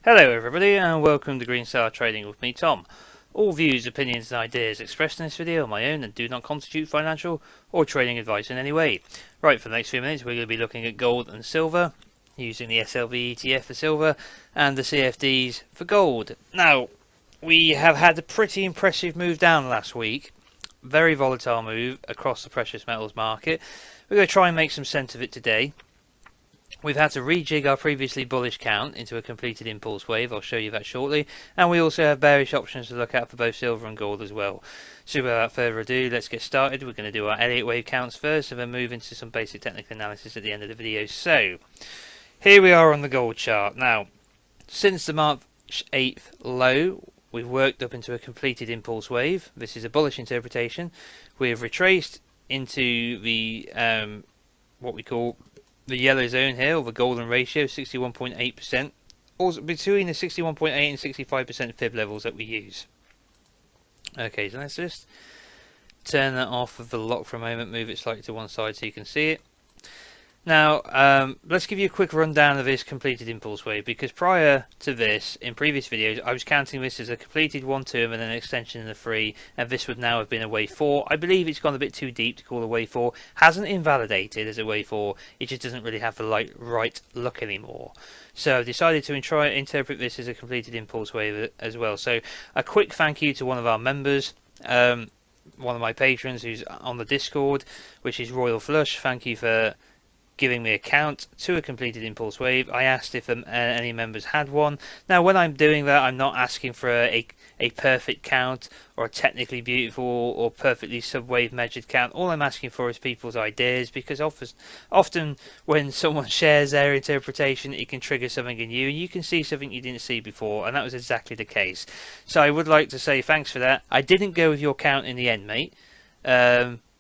Hello everybody and welcome to Green Star Trading with me, Tom. All views, opinions and ideas expressed in this video are my own and do not constitute financial or trading advice in any way. Right, for the next few minutes we're going to be looking at gold and silver, using the SLV ETF for silver and the CFDs for gold. Now, we have had a pretty impressive move down last week. Very volatile move across the precious metals market. We're going to try and make some sense of it today. We've had to rejig our previously bullish count into a completed impulse wave. I'll show you that shortly. And we also have bearish options to look at for both silver and gold as well. So without further ado, let's get started. We're going to do our Elliott wave counts first and then move into some basic technical analysis at the end of the video. So here we are on the gold chart. Now, since the March 8th low, we've worked up into a completed impulse wave. This is a bullish interpretation. We have retraced into the what we call the yellow zone here, or the golden ratio, 61.8%, also between the 61.8 and 65% fib levels that we use. Okay, so let's just turn that off of the lock for a moment, move it slightly to one side so you can see it. Now, let's give you a quick rundown of this completed impulse wave, because prior to this, in previous videos, I was counting this as a completed 1-2 and then an extension in the 3, and this would now have been a wave 4. I believe it's gone a bit too deep to call a wave 4. Hasn't invalidated as a wave 4, it just doesn't really have the right look anymore. So I've decided to try and interpret this as a completed impulse wave as well. So a quick thank you to one of our members, one of my patrons who's on the Discord, which is Royal Flush. Thank you for giving me a count to a completed impulse wave. I asked if any members had one. Now when I'm doing that, I'm not asking for a perfect count or a technically beautiful or perfectly sub-wave measured count. All I'm asking for is people's ideas, because often when someone shares their interpretation, it can trigger something in you and you can see something you didn't see before, and that was exactly the case. So I would like to say thanks for that. I didn't go with your count in the end, mate.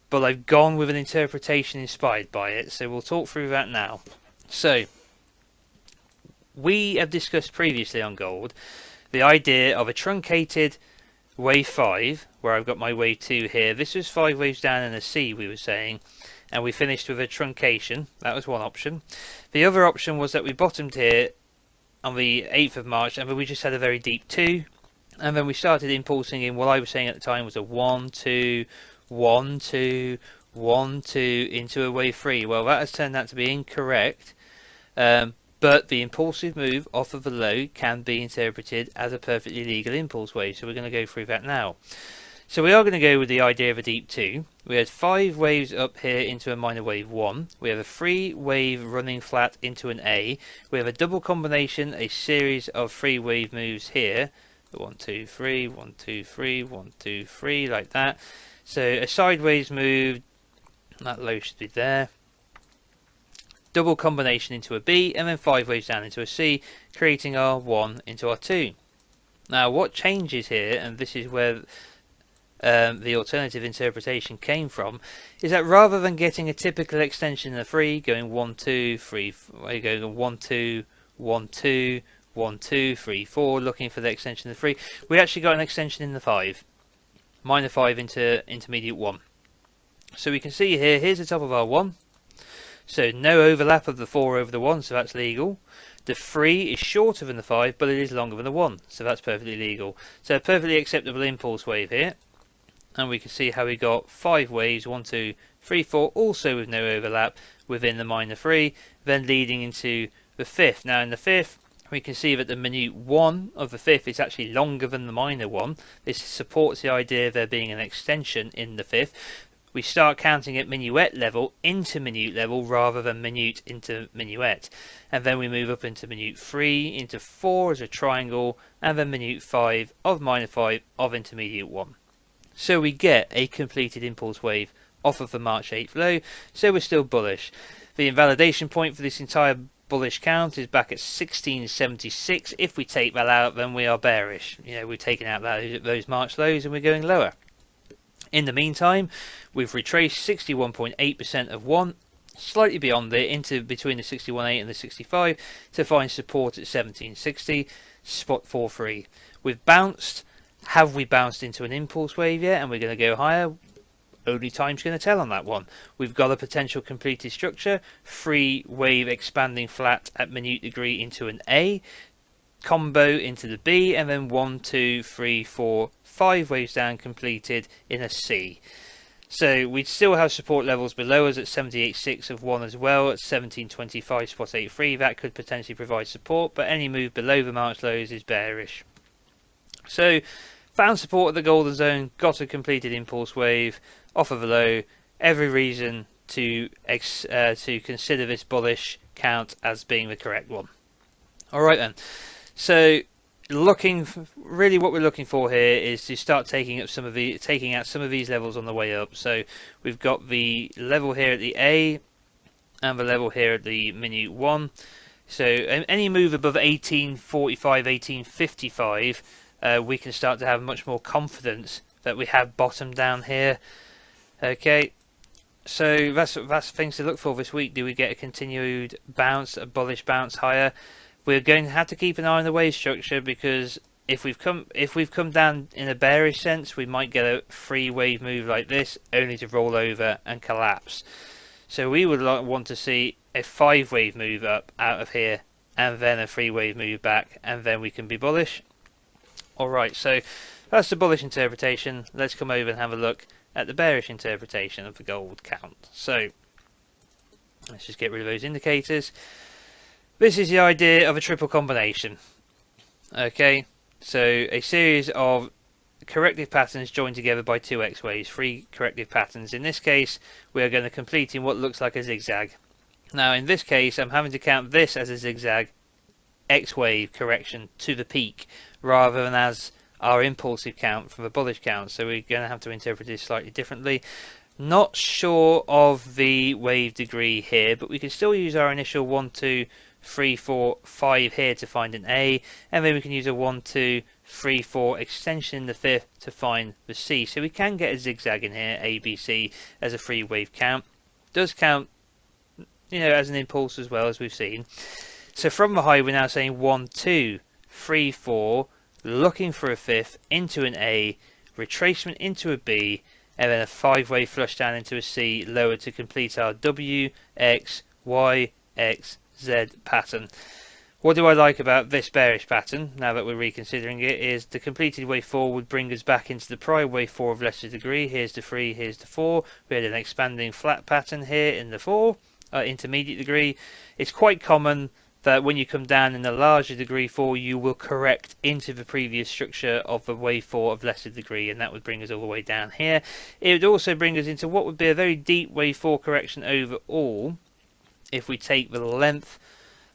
But I've gone with an interpretation inspired by it, so we'll talk through that now. So, we have discussed previously on gold the idea of a truncated wave 5, where I've got my wave 2 here. This was 5 waves down in a C, we were saying, and we finished with a truncation. That was one option. The other option was that we bottomed here on the 8th of March, and then we just had a very deep 2, and then we started impulsing in what I was saying at the time was a 1-2, 1-2, 1-2 into a wave 3. Well, that has turned out to be incorrect, but the impulsive move off of the low can be interpreted as a perfectly legal impulse wave, so we're going to go through that now. So we are going to go with the idea of a deep 2. We had 5 waves up here into a minor wave 1. We have a 3 wave running flat into an A. We have a double combination, a series of 3 wave moves here. 1, 2, 3, 1, 2, 3, 1, 2, 3, like that. So a sideways move, that low should be there. Double combination into a B, and then 5 waves down into a C, creating our 1 into our 2. Now what changes here, and this is where the alternative interpretation came from, is that rather than getting a typical extension in the 3, going 1, 2, 3, going 1, 2, 1, 2, 1, 2, 3, 4, looking for the extension in the 3, we actually got an extension in the 5. Minor 5 into intermediate 1. So we can see here, here's the top of our 1. So no overlap of the 4 over the 1, so that's legal. The 3 is shorter than the 5, but it is longer than the 1, so that's perfectly legal. So a perfectly acceptable impulse wave here. And we can see how we got 5 waves, 1, 2, 3, 4, also with no overlap within the minor 3, then leading into the 5th. Now in the 5th, we can see that the minute 1 of the 5th is actually longer than the minor 1. This supports the idea of there being an extension in the 5th. We start counting at minuet level into minute level rather than minute into minuet. And then we move up into minute 3, into 4 as a triangle, and then minute 5 of minor 5 of intermediate 1. So we get a completed impulse wave off of the March 8th low, so we're still bullish. The invalidation point for this entire bullish count is back at 1676. If we take that out, then we are bearish. You know, we've taken out those March lows and we're going lower. In the meantime, we've retraced 61.8% of 1, slightly beyond it, into between the 61.8 and the 65 to find support at 1760, spot 4-3. We've bounced. Have we bounced into an impulse wave yet? And we're going to go higher. Only time's going to tell on that one. We've got a potential completed structure, 3 wave expanding flat at minute degree into an A. combo into the B, and then 1, 2, 3, 4, 5 waves down completed in a C. So we'd still have support levels below us at 78.6 of 1 as well, at 1725 spot 83. That could potentially provide support, but any move below the March lows is bearish. So found support at the golden zone, got a completed impulse wave off of a low. Every reason to consider this bullish count as being the correct one. Alright then, so really what we're looking for here is to start taking out some of these levels on the way up. So we've got the level here at the A and the level here at the minute 1. So any move above 1845, 1855, we can start to have much more confidence that we have bottomed down here. Okay, so that's things to look for this week. Do we get a continued bounce, a bullish bounce higher? We're going to have to keep an eye on the wave structure, because if we've come down in a bearish sense, we might get a 3-wave move like this, only to roll over and collapse. So we would want to see a 5-wave move up out of here, and then a 3-wave move back, and then we can be bullish. Alright, so that's the bullish interpretation. Let's come over and have a look at the bearish interpretation of the gold count. So let's just get rid of those indicators. This is the idea of a triple combination. Okay, so a series of corrective patterns joined together by 2 X waves, 3 corrective patterns. In this case, we are going to complete in what looks like a zigzag. Now in this case, I'm having to count this as a zigzag X wave correction to the peak, rather than as our impulsive count from a bullish count. So we're going to have to interpret this slightly differently. Not sure of the wave degree here, but we can still use our initial 1, 2, 3, 4, 5 here to find an A, and then we can use a 1, 2, 3, 4 extension in the 5th to find the C. So we can get a zigzag in here, A, B, C, as a 3-wave count. Does count, as an impulse as well, as we've seen. So from the high, we're now saying 1, 2, 3, 4, looking for a 5th into an A, retracement into a B, and then a 5-wave flush down into a C, lower to complete our W, X, Y, X, Z pattern. What do I like about this bearish pattern, now that we're reconsidering it, is the completed wave 4 would bring us back into the prior wave 4 of lesser degree. Here's the 3, here's the 4. We had an expanding flat pattern here in the 4, intermediate degree. It's quite common that when you come down in the larger degree 4, you will correct into the previous structure of the wave 4 of lesser degree, and that would bring us all the way down here. It would also bring us into what would be a very deep wave 4 correction overall. If we take the length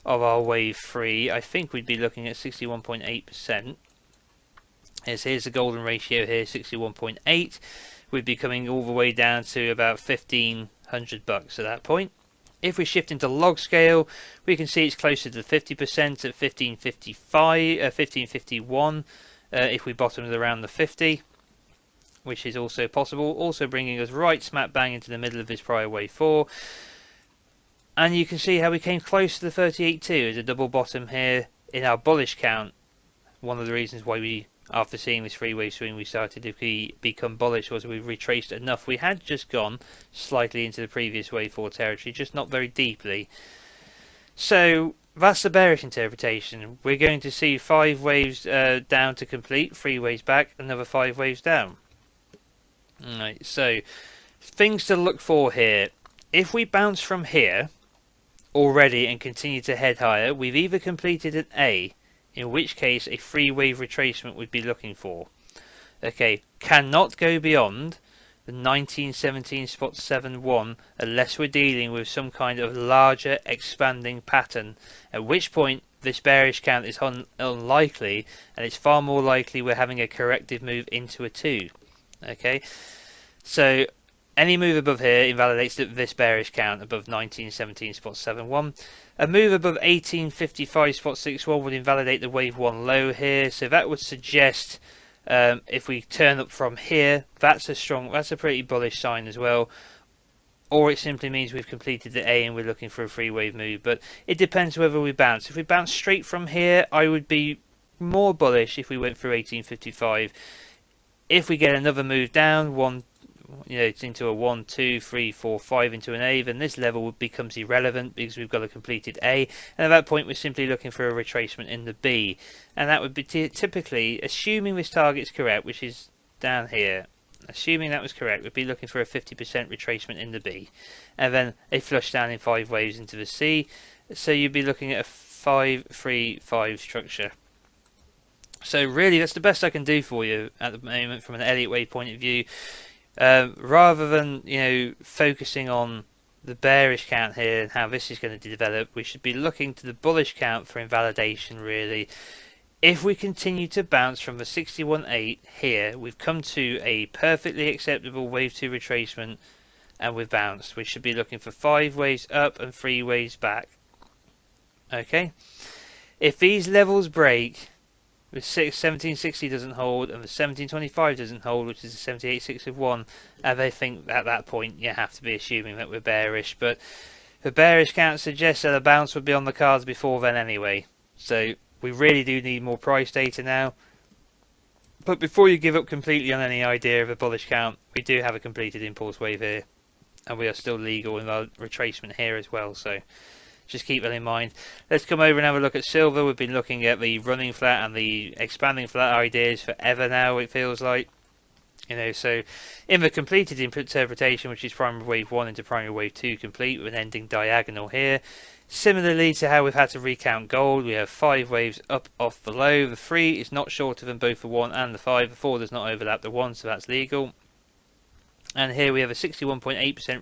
of our wave 3, I think we'd be looking at 61.8%. Here's the golden ratio here, 61.8. We'd be coming all the way down to about $1,500 at that point. If we shift into log scale, we can see it's closer to 50% at 1551. If we bottomed around the 50, which is also possible, also bringing us right smack bang into the middle of this prior wave 4. And you can see how we came close to the 38.2 as a double bottom here in our bullish count. One of the reasons why we, after seeing this 3-wave swing, we started to become bullish was we retraced enough. We had just gone slightly into the previous wave 4 territory, just not very deeply. So that's the bearish interpretation. We're going to see 5 waves down to complete, 3 waves back, another 5 waves down. Alright, so things to look for here. If we bounce from here already and continue to head higher, we've either completed an A, in which case a 3-wave retracement would be looking for. Okay, cannot go beyond the 1917.71 unless we're dealing with some kind of larger expanding pattern, at which point this bearish count is unlikely, and it's far more likely we're having a corrective move into a 2. Okay, so any move above here invalidates this bearish count above 1917.71. A move above 1855.61 would invalidate the wave 1 low here. So that would suggest if we turn up from here, that's a pretty bullish sign as well. Or it simply means we've completed the A and we're looking for a 3-wave move. But it depends whether we bounce. If we bounce straight from here, I would be more bullish if we went through 1855. If we get another move down, it's into a 1, 2, 3, 4, 5 into an A, then this level becomes irrelevant because we've got a completed A, and at that point we're simply looking for a retracement in the B, and that would be typically, assuming this target's correct, which is down here, assuming that was correct, we'd be looking for a 50% retracement in the B, and then a flush down in 5 waves into the C, so you'd be looking at a 5, 3, 5 structure. So really, that's the best I can do for you at the moment from an Elliott wave point of view. Rather than focusing on the bearish count here and how this is going to develop, we should be looking to the bullish count for invalidation. Really, if we continue to bounce from the 61.8 here, we've come to a perfectly acceptable wave 2 retracement, and we've bounced. We should be looking for 5 waves up and 3 waves back. Okay, if these levels break, the 1760 doesn't hold and the 1725 doesn't hold, which is the 78.6 of 1, and I think at that point you have to be assuming that we're bearish. But the bearish count suggests that a bounce would be on the cards before then anyway. So we really do need more price data now. But before you give up completely on any idea of a bullish count, we do have a completed impulse wave here, and we are still legal in our retracement here as well. So just keep that in mind. Let's come over and have a look at silver. We've been looking at the running flat and the expanding flat ideas forever now, it feels like. So in the completed interpretation, which is primary wave 1 into primary wave 2 complete with an ending diagonal here. Similarly to how we've had to recount gold, we have 5 waves up off the low. The 3 is not shorter than both the 1 and the 5. The 4 does not overlap the 1, so that's legal. And here we have a 61.8%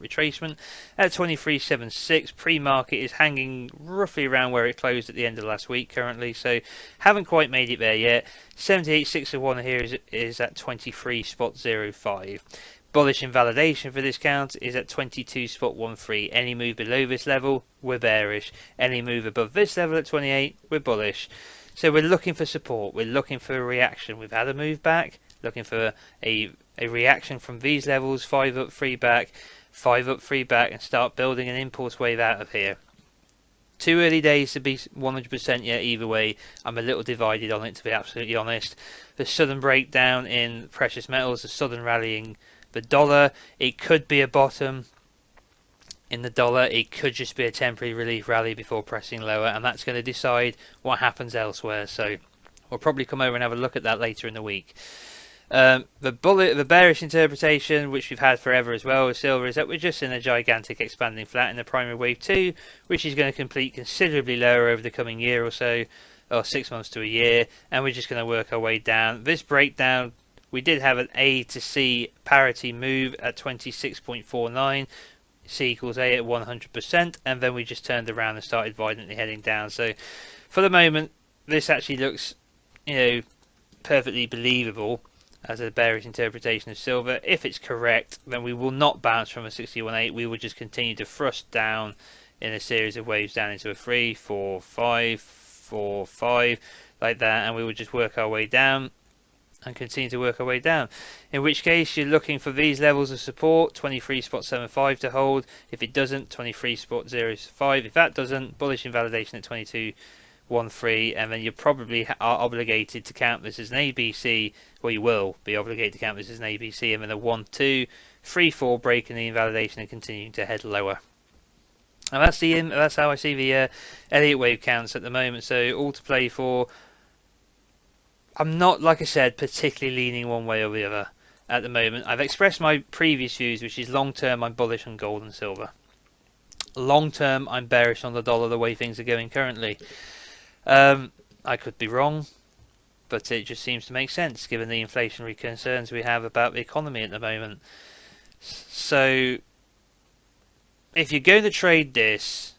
retracement at 23.76. Pre-market is hanging roughly around where it closed at the end of last week currently, so haven't quite made it there yet. 78.6 of 1 here is at 23.05. Bullish invalidation for this count is at 22.13. Any move below this level, we're bearish. Any move above this level at 28, we're bullish. So we're looking for support. We're looking for a reaction. We've had a move back, looking for a reaction from these levels, 5 up, 3 back, 5 up, 3 back, and start building an impulse wave out of here. Too early days to be 100% yet either way. I'm a little divided on it, to be absolutely honest. The sudden breakdown in precious metals, the sudden rallying the dollar, it could be a bottom in the dollar. It could just be a temporary relief rally before pressing lower, and that's going to decide what happens elsewhere. So we'll probably come over and have a look at that later in the week. The bearish interpretation, which we've had forever as well with silver, is that we're just in a gigantic expanding flat in the primary wave 2, which is going to complete considerably lower over the coming year or so, or 6 months to a year, and we're just going to work our way down. This breakdown, we did have an A to C parity move at 26.49, C equals A at 100%, and then we just turned around and started violently heading down. So for the moment, this actually looks, perfectly believable as a bearish interpretation of silver. If it's correct, then we will not bounce from a 61.8. We will just continue to thrust down in a series of waves down into a 3, 4, 5, 4, 5, like that, and we will just work our way down and continue to work our way down. In which case, you're looking for these levels of support, 23.75 to hold. If it doesn't, 23.05. If that doesn't, bullish invalidation at 22.13, and then you probably are obligated to count this as an ABC, or you will be obligated to count this as an ABC, and then a 1, 2, 3, 4 break in the invalidation and continuing to head lower. And that's how I see the Elliott wave counts at the moment. So all to play for. I'm not, like I said, particularly leaning one way or the other at the moment. I've expressed my previous views, which is long term I'm bullish on gold and silver. Long term I'm bearish on the dollar the way things are going currently. I could be wrong, but it just seems to make sense given the inflationary concerns we have about the economy at the moment. So if you're going to trade this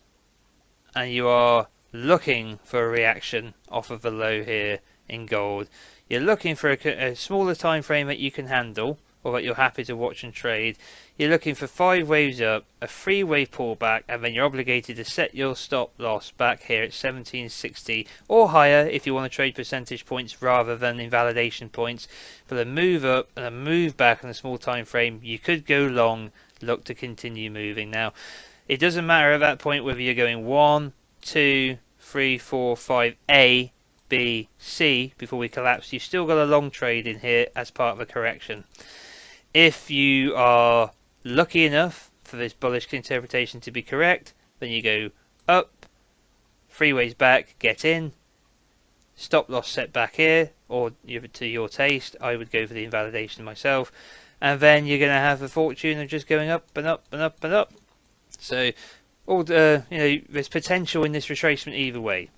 and you are looking for a reaction off of the low here in gold, you're looking for a smaller time frame that you can handle or that you're happy to watch and trade. You're looking for 5 waves up, a 3 wave pullback, and then you're obligated to set your stop loss back here at 1760 or higher if you want to trade percentage points rather than invalidation points. For the move up and a move back on a small time frame, you could go long, look to continue moving. Now it doesn't matter at that point whether you're going 1, 2, 3, 4, 5, A, B, C before we collapse. You've still got a long trade in here as part of a correction. If you are lucky enough for this bullish interpretation to be correct, then you go up, 3 ways back, get in, stop loss set back here, or to your taste. I would go for the invalidation myself, and then you're going to have a fortune of just going up and up and up and up. So, all there's potential in this retracement either way.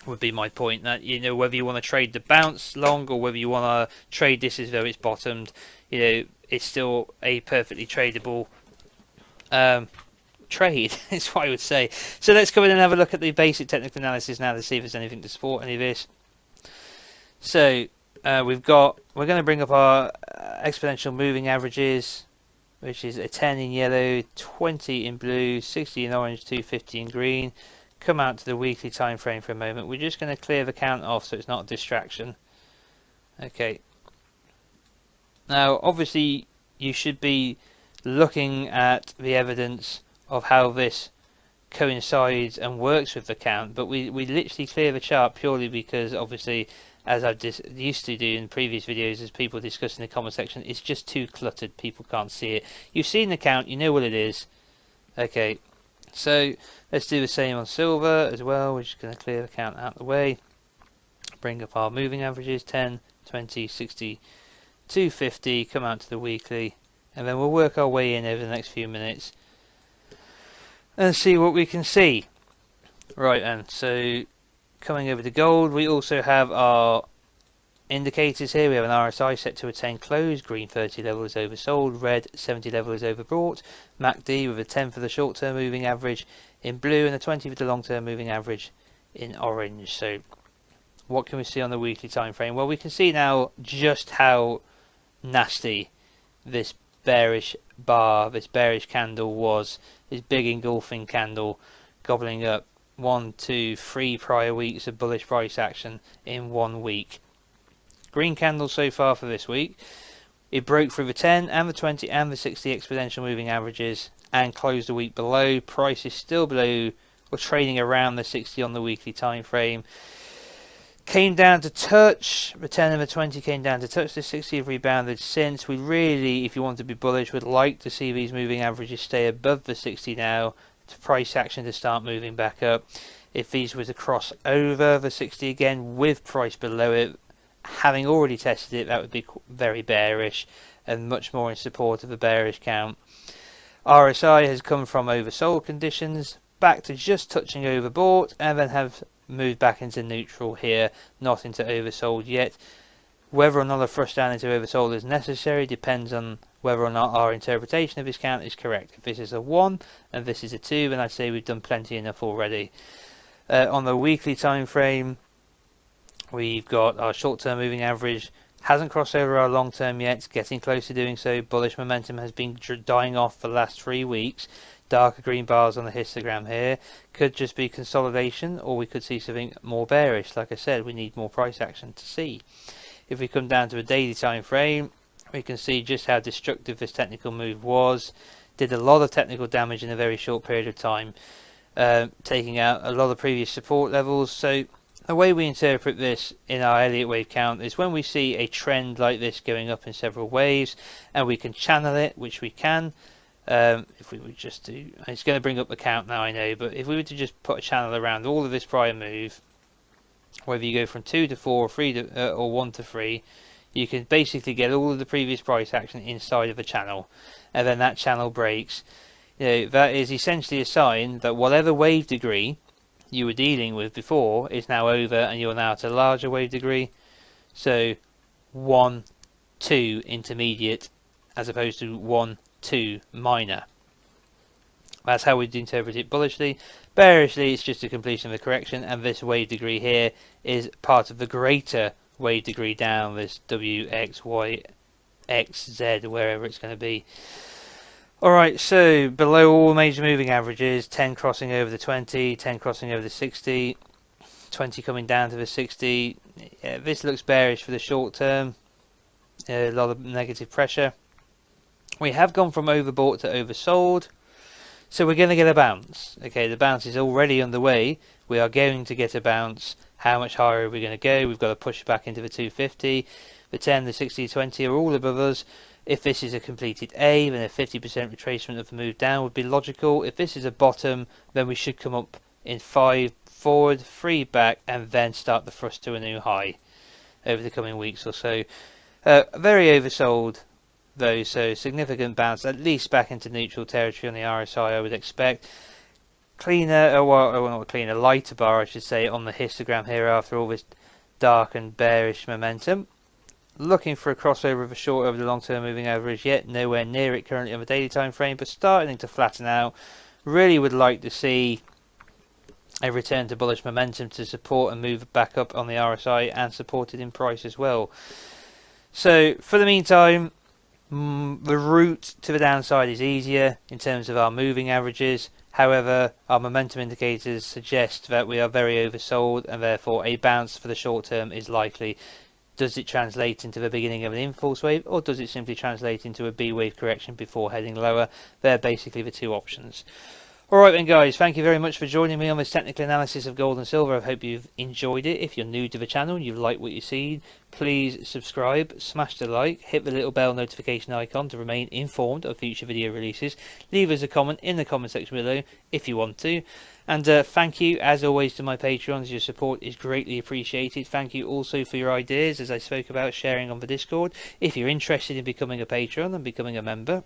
Would be my point. That whether you want to trade the bounce long or whether you want to trade this as though it's bottomed, it's still a perfectly tradable trade. Is what I would say. So let's go in and have a look at the basic technical analysis now to see if there's anything to support any of this. So we're going to bring up our exponential moving averages, which is a 10 in yellow, 20 in blue, 60 in orange, 250 in green. Come out to the weekly time frame for a moment. We're just going to clear the count off so it's not a distraction. Okay. Now, obviously, you should be looking at the evidence of how this coincides and works with the count, but we literally clear the chart purely because, obviously, as I've used to do in previous videos, as people discuss in the comment section, it's just too cluttered. People can't see it. You've seen the count, you know what it is. Okay, so let's do the same on silver as well. We're just going to clear the count out of the way. Bring up our moving averages, 10, 20, 60, 250, come out to the weekly, and then we'll work our way in over the next few minutes and see what we can see. Right, and so coming over to gold, we also have our indicators here. We have an RSI set to attain close, green 30 level is oversold, red 70 level is overbought, MACD with a 10 for the short term moving average in blue and a 20 for the long term moving average in orange. So what can we see on the weekly time frame? Well, we can see now just how nasty this bearish bar, this bearish candle was. This big engulfing candle gobbling up 1, 2, 3 prior weeks of bullish price action in 1 week. Green candle so far for this week. It broke through the 10 and the 20 and the 60 exponential moving averages and closed the week below. Price is still below, or trading around the 60 on the weekly time frame. Came down to touch, the 10 and the 20 came down to touch, the 60 have rebounded since. We really, if you want to be bullish, would like to see these moving averages stay above the 60 now, to price action to start moving back up. If these were to cross over the 60 again with price below it, having already tested it, that would be very bearish and much more in support of a bearish count. RSI has come from oversold conditions back to just touching overbought and then have moved back into neutral here, not into oversold yet. Whether or not a thrust down into oversold is necessary depends on whether or not our interpretation of this count is correct. If this is a 1 and this is a 2, then I'd say we've done plenty enough already. On the weekly time frame, we've got our short-term moving average hasn't crossed over our long-term yet. It's getting close to doing so. Bullish momentum has been dying off for the last 3 weeks. Darker green bars on the histogram here could just be consolidation, or we could see something more bearish. Like I said, we need more price action to see. If we come down to a daily time frame, we can see just how destructive this technical move was. Did a lot of technical damage in a very short period of time, taking out a lot of previous support levels. So the way we interpret this in our Elliott wave count is when we see a trend like this going up in several waves and we can channel it, which we can. If we would just do, it's going to bring up the count now, I know, but if we were to just put a channel around all of this prior move, whether you go from 2 to 4 or 3 to, or 1 to 3, you can basically get all of the previous price action inside of a channel, and then that channel breaks. That is essentially a sign that whatever wave degree you were dealing with before is now over and you're now at a larger wave degree. So 1, 2 intermediate as opposed to 1, 2 minor. That's how we'd interpret it bullishly. Bearishly, it's just a completion of the correction, and this wave degree here is part of the greater wave degree down, this W, X, Y, X, Z, wherever it's going to be. Alright, so below all major moving averages, 10 crossing over the 20, 10 crossing over the 60, 20 coming down to the 60. Yeah, this looks bearish for the short term. A lot of negative pressure. We have gone from overbought to oversold, so we're going to get a bounce. Okay, the bounce is already underway. We are going to get a bounce. How much higher are we going to go? We've got to push back into the 250. The 10, the 60, 20 are all above us. If this is a completed A, then a 50% retracement of the move down would be logical. If this is a bottom, then we should come up in 5 forward, 3 back, and then start the thrust to a new high over the coming weeks or so. Very oversold though, so significant bounce, at least back into neutral territory on the RSI, I would expect. Cleaner, well, not cleaner, lighter bar, I should say, on the histogram here after all this dark and bearish momentum. Looking for a crossover of a short over the long-term moving average, yet nowhere near it currently on the daily time frame, but starting to flatten out. Really would like to see a return to bullish momentum to support and move back up on the RSI and supported in price as well. So for the meantime, the route to the downside is easier in terms of our moving averages. However, our momentum indicators suggest that we are very oversold, and therefore a bounce for the short term is likely. Does it translate into the beginning of an impulse wave, or does it simply translate into a B wave correction before heading lower? They're basically the two options. Alright then guys, thank you very much for joining me on this technical analysis of gold and silver. I hope you've enjoyed it. If you're new to the channel and you like what you see, please subscribe, smash the like, hit the little bell notification icon to remain informed of future video releases. Leave us a comment in the comment section below if you want to. And thank you, as always, to my Patreons. Your support is greatly appreciated. Thank you also for your ideas, as I spoke about, sharing on the Discord. If you're interested in becoming a Patreon and becoming a member,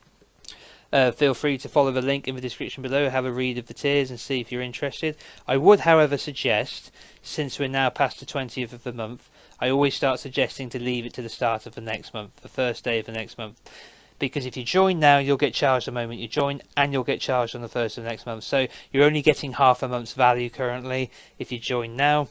feel free to follow the link in the description below, have a read of the tiers and see if you're interested. I would, however, suggest, since we're now past the 20th of the month, I always start suggesting to leave it to the start of the next month, the first day of the next month. Because if you join now, you'll get charged the moment you join, and you'll get charged on the first of the next month. So you're only getting half a month's value currently if you join now.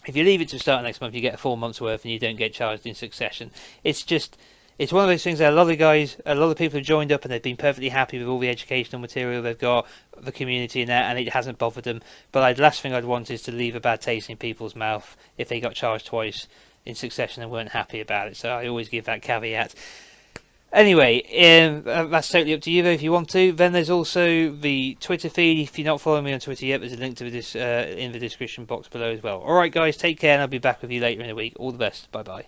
If you leave it to the start of next month, you get a full month's worth and you don't get charged in succession. It's one of those things that a lot of people have joined up and they've been perfectly happy with all the educational material they've got, the community in there, and it hasn't bothered them. But the last thing I'd want is to leave a bad taste in people's mouth if they got charged twice in succession and weren't happy about it. So I always give that caveat. Anyway, that's totally up to you though if you want to. Then there's also the Twitter feed. If you're not following me on Twitter yet, there's a link to this in the description box below as well. Alright guys, take care and I'll be back with you later in the week. All the best. Bye bye.